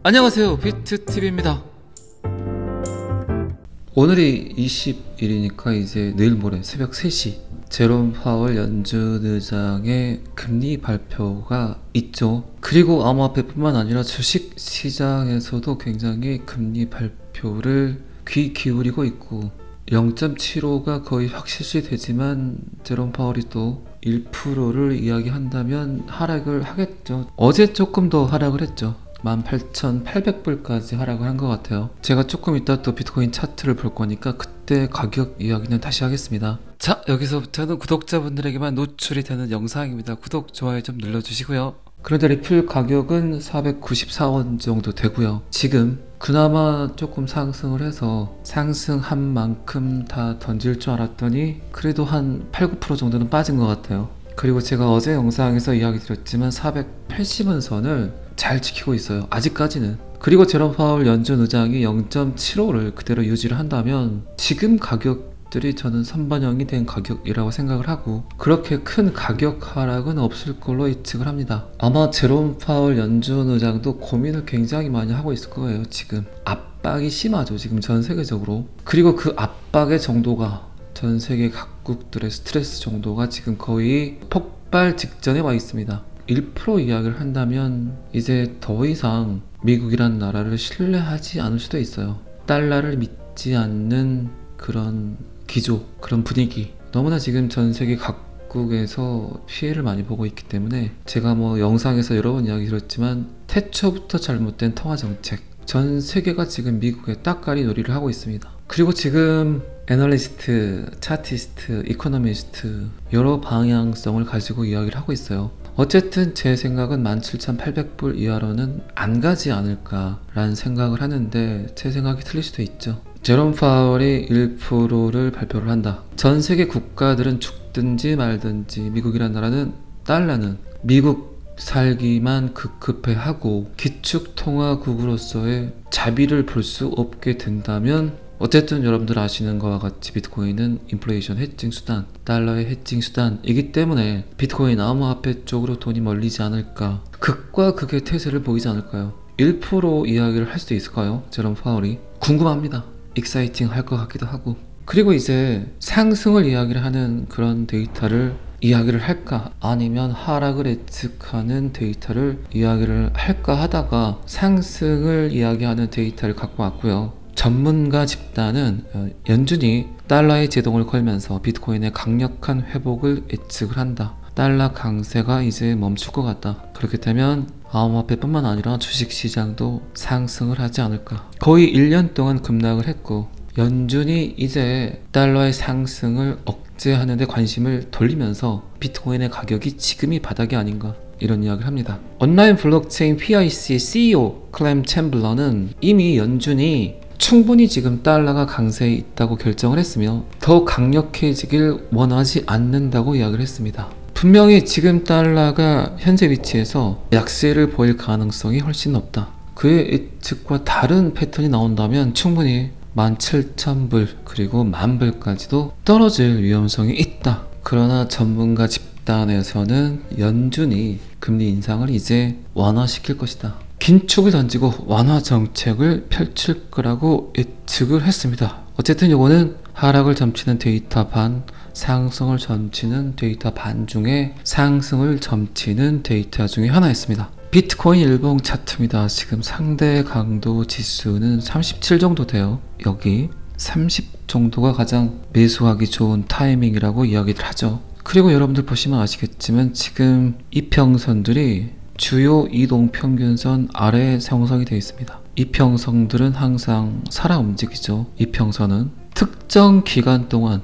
안녕하세요, 비트TV입니다. 오늘이 20일이니까 이제 내일 모레 새벽 3시 제롬 파월 연준 의장의 금리 발표가 있죠. 그리고 암호화폐뿐만 아니라 주식 시장에서도 굉장히 금리 발표를 귀 기울이고 있고 0.75가 거의 확실시 되지만 제롬 파월이 또 1%를 이야기한다면 하락을 하겠죠. 어제 조금 더 하락을 했죠. 18,800불까지 하락을 한 것 같아요. 제가 조금 이따 또 비트코인 차트를 볼 거니까 그때 가격 이야기는 다시 하겠습니다. 자, 여기서부터는 구독자분들에게만 노출이 되는 영상입니다. 구독, 좋아요 좀 눌러주시고요. 그런데 리플 가격은 494원 정도 되고요. 지금 그나마 조금 상승을 해서 상승한 만큼 다 던질 줄 알았더니 그래도 한 8, 9% 정도는 빠진 것 같아요. 그리고 제가 어제 영상에서 이야기 드렸지만 480원 선을 잘 지키고 있어요, 아직까지는. 그리고 제롬 파월 연준 의장이 0.75를 그대로 유지를 한다면 지금 가격들이 저는 선반영이 된 가격이라고 생각을 하고 그렇게 큰 가격 하락은 없을 걸로 예측을 합니다. 아마 제롬 파월 연준 의장도 고민을 굉장히 많이 하고 있을 거예요. 지금 압박이 심하죠, 지금 전 세계적으로. 그리고 그 압박의 정도가 전 세계 각국들의 스트레스 정도가 지금 거의 폭발 직전에 와 있습니다. 1% 이야기를 한다면 이제 더 이상 미국이란 나라를 신뢰하지 않을 수도 있어요. 달러를 믿지 않는 그런 기조, 그런 분위기, 너무나 지금 전 세계 각국에서 피해를 많이 보고 있기 때문에 제가 뭐 영상에서 여러 번 이야기 드렸지만 태초부터 잘못된 통화정책, 전 세계가 지금 미국의 따까리 놀이를 하고 있습니다. 그리고 지금 애널리스트, 차티스트, 이코노미스트 여러 방향성을 가지고 이야기를 하고 있어요. 어쨌든 제 생각은 17,800불 이하로는 안 가지 않을까 라는 생각을 하는데 제 생각이 틀릴 수도 있죠. 제롬 파월이 1%를 발표를 한다. 전 세계 국가들은 죽든지 말든지 미국이란 나라는 달러는 미국 살기만 급급해 하고 기축통화국으로서의 자비를 볼 수 없게 된다면 어쨌든 여러분들 아시는 것과 같이 비트코인은 인플레이션 해칭 수단, 달러의 해칭 수단이기 때문에 비트코인 암호화폐 쪽으로 돈이 몰리지 않을까, 극과 극의 태세를 보이지 않을까요? 1% 이야기를 할 수 있을까요? 제롬 파월이? 궁금합니다. 익사이팅 할 것 같기도 하고. 그리고 이제 상승을 이야기를 하는 그런 데이터를 이야기를 할까, 아니면 하락을 예측하는 데이터를 이야기를 할까 하다가 상승을 이야기하는 데이터를 갖고 왔고요. 전문가 집단은 연준이 달러의 제동을 걸면서 비트코인의 강력한 회복을 예측을 한다. 달러 강세가 이제 멈출 것 같다. 그렇게 되면 암호화폐뿐만 아니라 주식시장도 상승을 하지 않을까. 거의 1년 동안 급락을 했고 연준이 이제 달러의 상승을 억제하는 데 관심을 돌리면서 비트코인의 가격이 지금이 바닥이 아닌가, 이런 이야기를 합니다. 온라인 블록체인 PIC CEO 클램 챔블러는 이미 연준이 충분히 지금 달러가 강세에 있다고 결정을 했으며 더 강력해지길 원하지 않는다고 이야기를 했습니다. 분명히 지금 달러가 현재 위치에서 약세를 보일 가능성이 훨씬 높다. 그의 예측과 다른 패턴이 나온다면 충분히 17,000불 그리고 10,000불까지도 떨어질 위험성이 있다. 그러나 전문가 집단에서는 연준이 금리 인상을 이제 완화시킬 것이다, 긴축을 던지고 완화 정책을 펼칠 거라고 예측을 했습니다. 어쨌든 이거는 하락을 점치는 데이터 반, 상승을 점치는 데이터 반 중에 상승을 점치는 데이터 중에 하나였습니다. 비트코인 일봉 차트입니다. 지금 상대 강도 지수는 37 정도 돼요. 여기 30 정도가 가장 매수하기 좋은 타이밍이라고 이야기를 하죠. 그리고 여러분들 보시면 아시겠지만 지금 이평선들이 주요 이동평균선 아래에 형성이 되어 있습니다. 이평선들은 항상 살아 움직이죠. 이평선은 특정 기간 동안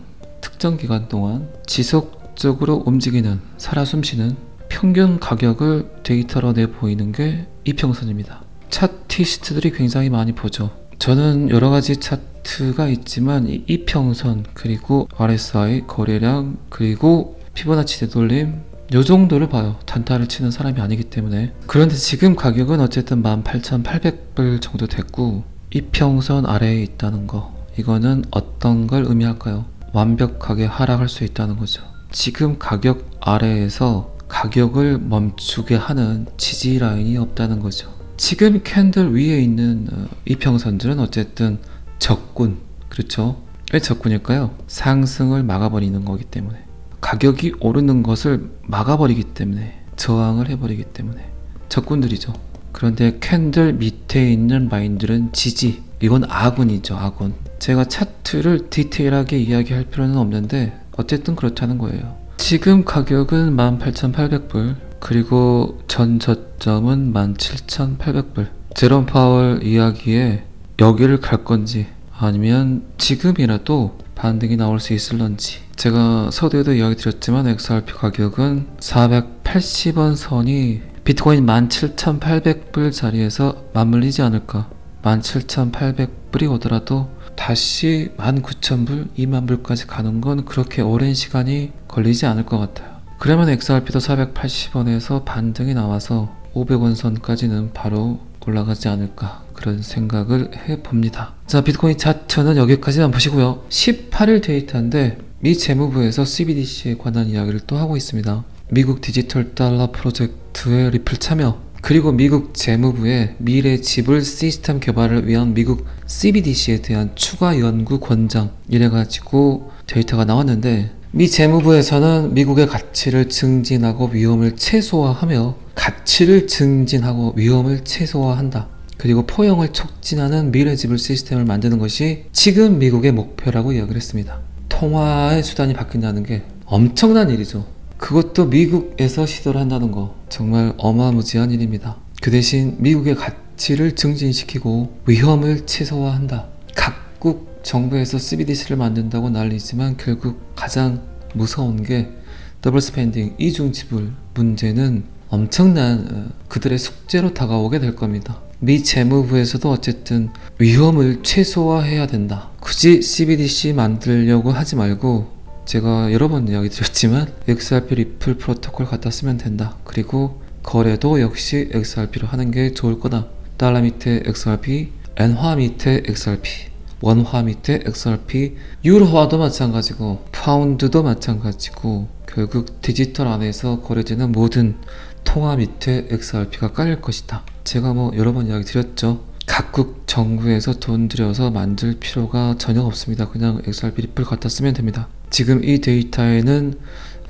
지속적으로 움직이는, 살아 숨쉬는 평균 가격을 데이터로 내보이는 게 이평선입니다. 차티스트들이 굉장히 많이 보죠. 저는 여러가지 차트가 있지만 이평선, 그리고 RSI, 거래량, 그리고 피보나치 되돌림, 요 정도를 봐요. 단타를 치는 사람이 아니기 때문에. 그런데 지금 가격은 어쨌든 18,800불 정도 됐고 이평선 아래에 있다는 거, 이거는 어떤 걸 의미할까요? 완벽하게 하락할 수 있다는 거죠. 지금 가격 아래에서 가격을 멈추게 하는 지지 라인이 없다는 거죠. 지금 캔들 위에 있는 이평선들은 어쨌든 적군, 그렇죠? 왜 적군일까요? 상승을 막아버리는 거기 때문에, 가격이 오르는 것을 막아버리기 때문에, 저항을 해버리기 때문에 적군들이죠. 그런데 캔들 밑에 있는 라인들은 지지, 이건 아군이죠. 아군. 제가 차트를 디테일하게 이야기할 필요는 없는데 어쨌든 그렇다는 거예요. 지금 가격은 18,800불, 그리고 전 저점은 17,800불. 제롬 파월 이야기에 여기를 갈 건지 아니면 지금이라도 반등이 나올 수 있을런지, 제가 서두에도 이야기 드렸지만 XRP 가격은 480원 선이 비트코인 17,800불 자리에서 맞물리지 않을까. 17,800불이 오더라도 다시 19,000불, 20,000불까지 가는 건 그렇게 오랜 시간이 걸리지 않을 것 같아요. 그러면 XRP도 480원에서 반등이 나와서 500원 선까지는 바로 올라가지 않을까, 그런 생각을 해봅니다. 자, 비트코인 차트는 여기까지만 보시고요. 18일 데이터인데 미 재무부에서 CBDC에 관한 이야기를 또 하고 있습니다. 미국 디지털 달러 프로젝트의 리플 참여, 그리고 미국 재무부의 미래 지불 시스템 개발을 위한 미국 CBDC에 대한 추가 연구 권장, 이래가지고 데이터가 나왔는데, 미 재무부에서는 미국의 가치를 증진하고 위험을 최소화하며, 가치를 증진하고 위험을 최소화한다, 그리고 포용을 촉진하는 미래 지불 시스템을 만드는 것이 지금 미국의 목표라고 이야기를 했습니다. 통화의 수단이 바뀐다는 게 엄청난 일이죠. 그것도 미국에서 시도를 한다는 거 정말 어마무지한 일입니다. 그 대신 미국의 가치를 증진시키고 위험을 최소화한다. 각국 정부에서 CBDC를 만든다고 난리지만 결국 가장 무서운 게 더블 스펜딩, 이중 지불 문제는 엄청난 그들의 숙제로 다가오게 될 겁니다. 미 재무부에서도 어쨌든 위험을 최소화해야 된다. 굳이 CBDC 만들려고 하지 말고, 제가 여러 번 이야기 드렸지만 XRP 리플 프로토콜 갖다 쓰면 된다. 그리고 거래도 역시 XRP로 하는 게 좋을 거다. 달러 밑에 XRP, 엔화 밑에 XRP, 원화 밑에 XRP, 유로화도 마찬가지고 파운드도 마찬가지고, 결국 디지털 안에서 거래되는 모든 통화 밑에 XRP가 깔릴 것이다. 제가 여러 번 이야기 드렸죠. 각국 정부에서 돈 들여서 만들 필요가 전혀 없습니다. 그냥 XRP 리플 갖다 쓰면 됩니다. 지금 이 데이터에는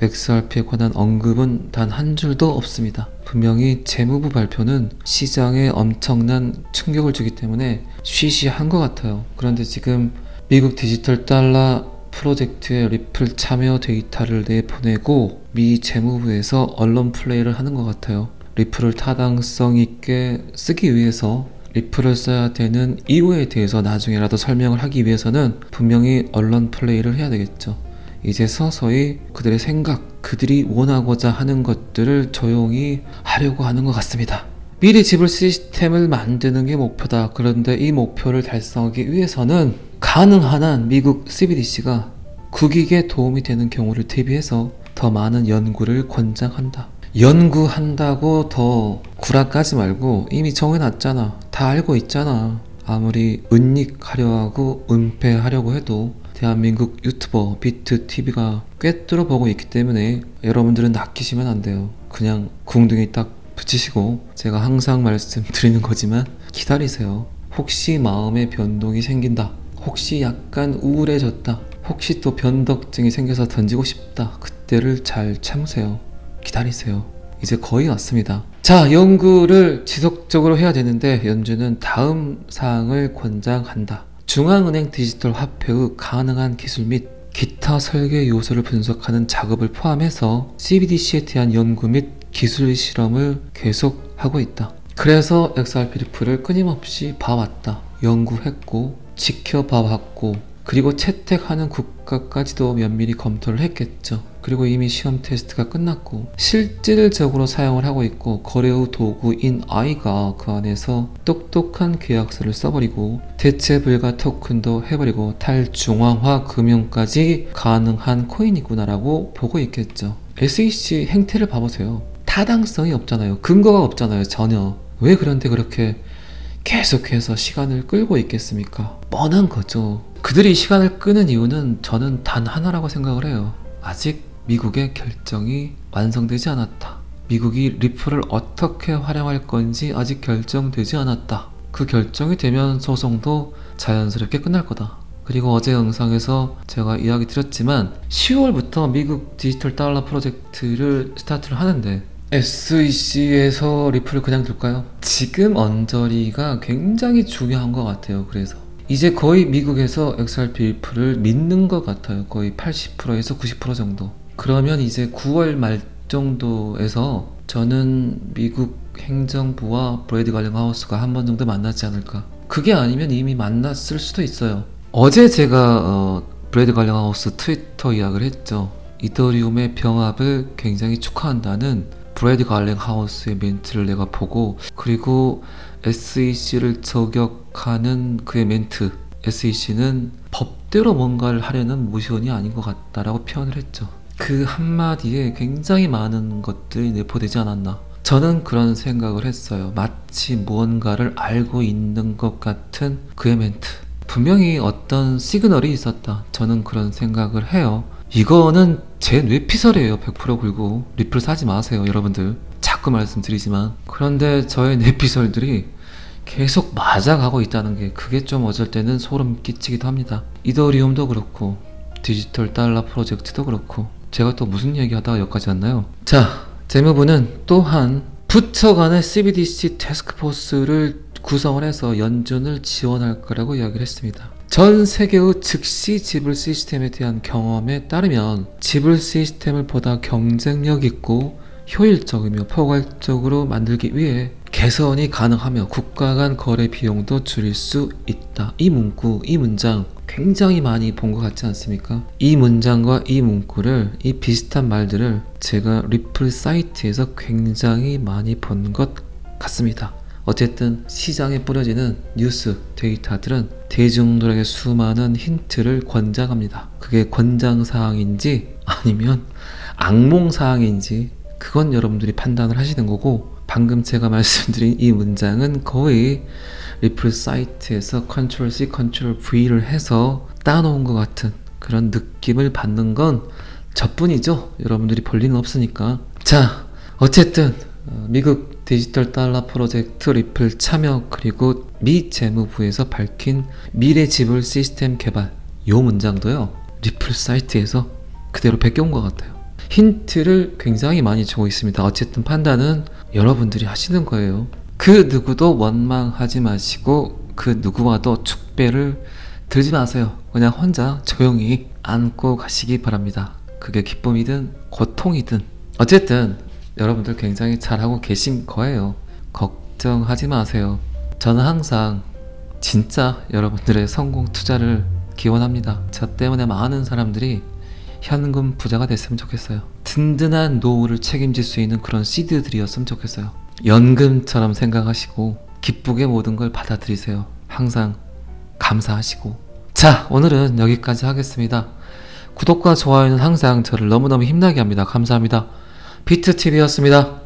XRP에 관한 언급은 단 한 줄도 없습니다. 분명히 재무부 발표는 시장에 엄청난 충격을 주기 때문에 쉬쉬한 것 같아요. 그런데 지금 미국 디지털 달러 프로젝트의 리플 참여 데이터를 내보내고 미 재무부에서 언론 플레이를 하는 것 같아요. 리플을 타당성 있게 쓰기 위해서, 리플을 써야 되는 이유에 대해서 나중에라도 설명을 하기 위해서는 분명히 언론 플레이를 해야 되겠죠. 이제 서서히 그들의 생각, 그들이 원하고자 하는 것들을 조용히 하려고 하는 것 같습니다. 미래 지불 시스템을 만드는 게 목표다. 그런데 이 목표를 달성하기 위해서는 가능한 한 미국 CBDC가 국익에 도움이 되는 경우를 대비해서 더 많은 연구를 권장한다. 연구한다고 더 구라까지 말고 이미 정해놨잖아. 다 알고 있잖아. 아무리 은닉하려 하고 은폐하려고 해도 대한민국 유튜버 비트TV가 꿰뚫어 보고 있기 때문에 여러분들은 낚이시면 안 돼요. 그냥 궁둥이 딱 붙이시고, 제가 항상 말씀드리는 거지만 기다리세요. 혹시 마음에 변동이 생긴다, 혹시 약간 우울해졌다, 혹시 또 변덕증이 생겨서 던지고 싶다, 그때를 잘 참으세요. 기다리세요. 이제 거의 왔습니다. 자, 연구를 지속적으로 해야 되는데 연준은 다음 사항을 권장한다. 중앙은행 디지털 화폐의 가능한 기술 및 기타 설계 요소를 분석하는 작업을 포함해서 CBDC에 대한 연구 및 기술 실험을 계속하고 있다. 그래서 XRP 리플을 끊임없이 봐왔다. 연구했고 지켜봐왔고, 그리고 채택하는 국가까지도 면밀히 검토를 했겠죠. 그리고 이미 시험 테스트가 끝났고 실질적으로 사용을 하고 있고, 거래의 도구인 I가 그 안에서 똑똑한 계약서를 써버리고 대체 불가 토큰도 해버리고 탈중앙화 금융까지 가능한 코인이구나라고 보고 있겠죠. SEC 행태를 봐보세요. 타당성이 없잖아요. 근거가 없잖아요. 전혀. 왜 그런데 그렇게 계속해서 시간을 끌고 있겠습니까? 뻔한 거죠. 그들이 시간을 끄는 이유는 저는 단 하나라고 생각을 해요. 아직 미국의 결정이 완성되지 않았다. 미국이 리플을 어떻게 활용할 건지 아직 결정되지 않았다. 그 결정이 되면 소송도 자연스럽게 끝날 거다. 그리고 어제 영상에서 제가 이야기 드렸지만 10월부터 미국 디지털 달러 프로젝트를 스타트를 하는데 SEC에서 리플을 그냥 둘까요? 지금 언저리가 굉장히 중요한 것 같아요. 그래서 이제 거의 미국에서 XRP 리플을 믿는 것 같아요. 거의 80%에서 90% 정도. 그러면 이제 9월 말 정도에서 저는 미국 행정부와 브래드 갈링하우스가 한 번 정도 만나지 않을까. 그게 아니면 이미 만났을 수도 있어요. 어제 제가 브래드 갈링하우스 트위터 이야기를 했죠. 이더리움의 병합을 굉장히 축하한다는 브래드 갈링하우스의 멘트를 내가 보고, 그리고 SEC를 저격하는 그의 멘트, SEC는 법대로 뭔가를 하려는 모션이 아닌 것 같다라고 표현을 했죠. 그 한마디에 굉장히 많은 것들이 내포되지 않았나. 저는 그런 생각을 했어요. 마치 무언가를 알고 있는 것 같은 그의 멘트. 분명히 어떤 시그널이 있었다. 저는 그런 생각을 해요. 이거는 제 뇌피설이에요. 100% 굴고 리플 사지 마세요, 여러분들. 자꾸 말씀드리지만. 그런데 저의 뇌피설들이 계속 맞아가고 있다는 게, 그게 좀 어쩔 때는 소름 끼치기도 합니다. 이더리움도 그렇고 디지털 달러 프로젝트도 그렇고. 제가 또 무슨 얘기 하다가 여기까지 왔나요? 자, 재무부는 또한 부처 간의 CBDC 태스크포스를 구성을 해서 연준을 지원할 거라고 이야기를 했습니다. 전 세계의 즉시 지불 시스템에 대한 경험에 따르면 지불 시스템을 보다 경쟁력 있고 효율적이며 포괄적으로 만들기 위해 개선이 가능하며 국가 간 거래 비용도 줄일 수 있다. 이 문구, 이 문장 굉장히 많이 본 것 같지 않습니까? 이 문장과 이 문구를, 이 비슷한 말들을 제가 리플 사이트에서 굉장히 많이 본 것 같습니다. 어쨌든 시장에 뿌려지는 뉴스, 데이터들은 대중들에게 수많은 힌트를 권장합니다. 그게 권장사항인지 아니면 악몽사항인지 그건 여러분들이 판단을 하시는 거고, 방금 제가 말씀드린 이 문장은 거의 리플 사이트에서 컨트롤 C, 컨트롤 V를 해서 따놓은 것 같은 그런 느낌을 받는 건 저뿐이죠. 여러분들이 볼 리는 없으니까. 자, 어쨌든 미국 디지털 달러 프로젝트 리플 참여, 그리고 미 재무부에서 밝힌 미래 지불 시스템 개발, 요 문장도요 리플 사이트에서 그대로 베껴온 것 같아요. 힌트를 굉장히 많이 주고 있습니다. 어쨌든 판단은 여러분들이 하시는 거예요. 그 누구도 원망하지 마시고 그 누구와도 축배를 들지 마세요. 그냥 혼자 조용히 안고 가시기 바랍니다. 그게 기쁨이든 고통이든 어쨌든 여러분들 굉장히 잘하고 계신 거예요. 걱정하지 마세요. 저는 항상 진짜 여러분들의 성공 투자를 기원합니다. 저 때문에 많은 사람들이 현금 부자가 됐으면 좋겠어요. 든든한 노후를 책임질 수 있는 그런 시드들이었으면 좋겠어요. 연금처럼 생각하시고 기쁘게 모든 걸 받아들이세요. 항상 감사하시고. 자, 오늘은 여기까지 하겠습니다. 구독과 좋아요는 항상 저를 너무너무 힘나게 합니다. 감사합니다. 비트TV였습니다.